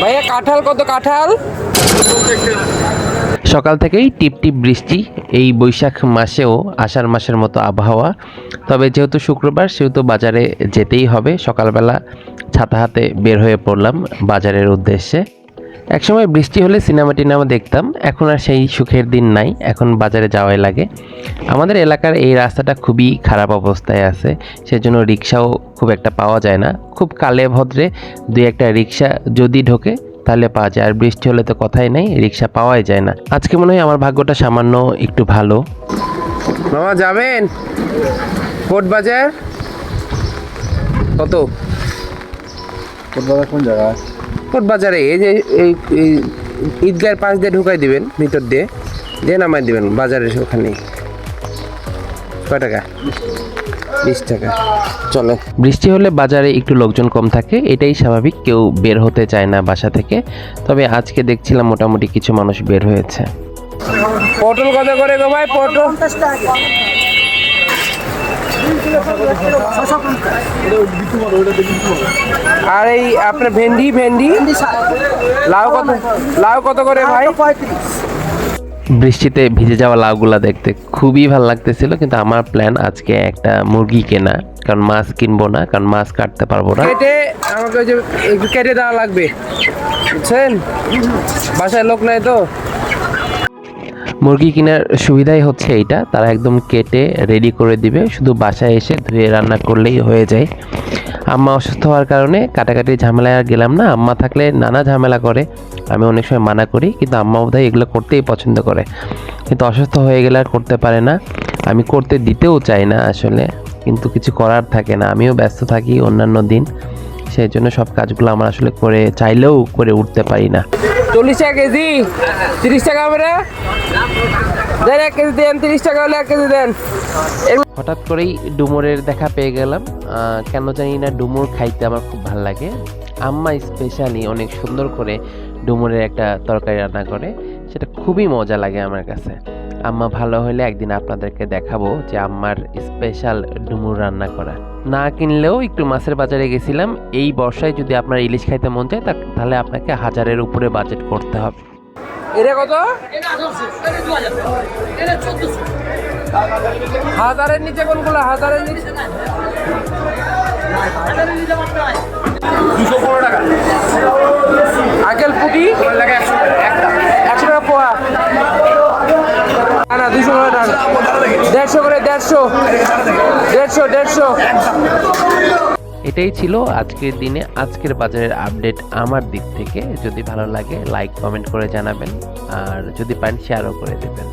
ভাইয়া কাঁঠাল কত কাঁঠাল? সকাল থেকেই টিপটিপ বৃষ্টি, এই বৈশাখ মাসেও আষাঢ় মাসের মতো আবহাওয়া। তবে যেহেতু শুক্রবার সেহেতু বাজারে যেতেই হবে। সকালবেলা ছাতা হাতে বের হয়ে পড়লাম বাজারের উদ্দেশ্যে। একসময় বৃষ্টি হলে সিনেমা টিনেমা দেখতাম, এখন আর সেই সুখের দিন নাই, এখন বাজারে যাওয়াই লাগে। আমাদের এলাকার এই রাস্তাটা খুবই খারাপ অবস্থায় আছে, সেজন্য রিক্সাও খুব একটা পাওয়া যায় না। খুব কালে ভদ্রে দুই একটা রিক্সা যদি ঢোকে তাহলে পাওয়া যায়, আর বৃষ্টি হলে তো কথাই নেই, রিক্সা পাওয়াই যায় না। আজকে মনে হয় আমার ভাগ্যটা সামান্য একটু ভালো। মামা যাবেন কোট বাজার? কত কোন জায়গায়? কোট বাজারে এই যে এই ঈদগাহের পাশ দিয়ে ঢুকাই দিবেন, ভিতর দিয়ে দিয়ে নামাই দিবেন বাজারের ওখানে। কয় টাকা? 20 টাকা। চলে। বৃষ্টি হলে বাজারে একটু লোকজন কম থাকে, এটাই স্বাভাবিক, কেউ বের হতে চায় না বাসা থেকে। তবে আজকে দেখছিলাম মোটামুটি কিছু মানুষ বের হয়েছে। পটল কত করে গো ভাই? পটল আর এই আপনার ভেন্ডি লাউ কত করে ভাই? বৃষ্টিতে ভিজে যাওয়া লাউগুলা দেখতে খুবই ভালো লাগতেছিল, কিন্তু আমার প্ল্যান আজকে একটা মুরগি কেনা, কারণ মাছ কিনবো না, কারণ মাছ কাটতে পারবো না। কেটে আমাকে ওই যে একটু কেটে দেওয়া লাগবে, বুঝছেন? বাসায় লোক নাই তো। মুরগি কেনার সুবিধাই হচ্ছে এইটা, তারা একদম কেটে রেডি করে দিবে, শুধু বাসায় এসে ধুয়ে রান্না করলেই হয়ে যায়। আম্মা অসুস্থ হওয়ার কারণে কাটাকাটি ঝামেলায় আর গেলাম না। আম্মা থাকলে নানা ঝামেলা করে, আমি অনেক সময় মানা করি, কিন্তু আম্মা বোধহয় এগুলো করতেই পছন্দ করে, কিন্তু অসুস্থ হয়ে গেলে আর করতে পারে না। আমি করতে দিতেও চাই না আসলে, কিন্তু কিছু করার থাকে না, আমিও ব্যস্ত থাকি অন্যান্য দিন, সেই জন্য সব কাজগুলো আমার আসলে করে চাইলেও করে উঠতে পারি না। 40 টাকা কেজি, 30 টাকা হবে না? দেন 1 কেজি দেন, 30 টাকা হলে 1 কেজি দেন। হঠাৎ করেই ডুমুরের দেখা পেয়ে গেলাম। কেন জানি না ডুমুর খাইতে আমার খুব ভালো লাগে। আম্মা স্পেশালি অনেক সুন্দর করে ডুমুরের একটা তরকারি রান্না করে, সেটা খুবই মজা লাগে আমার কাছে। আম্মা ভালো হলে একদিন আপনাদেরকে দেখাবো যে আম্মার স্পেশাল ডুমুর রান্না করা। না কিনলেও একটু মাছের বাজারে গেছিলাম। এই বর্ষায় যদি আপনার ইলিশ খাইতে মন চায় তাহলে আপনাকে 1000-এর উপরে বাজেট করতে হবে। এটা কত? 1000-এর নিচে কোনগুলো? 1000-এর নিচে 215 টাকা। আঙ্কেল পুটি 100 টাকা পোয়া। না 215 টাকা, 150 করে, 150। এটাই ছিল আজকের দিনে আজকের বাজারের আপডেট আমার দিক থেকে। যদি ভালো লাগে লাইক কমেন্ট করে জানাবেন, আর যদি পারেন শেয়ারও করে দেবেন।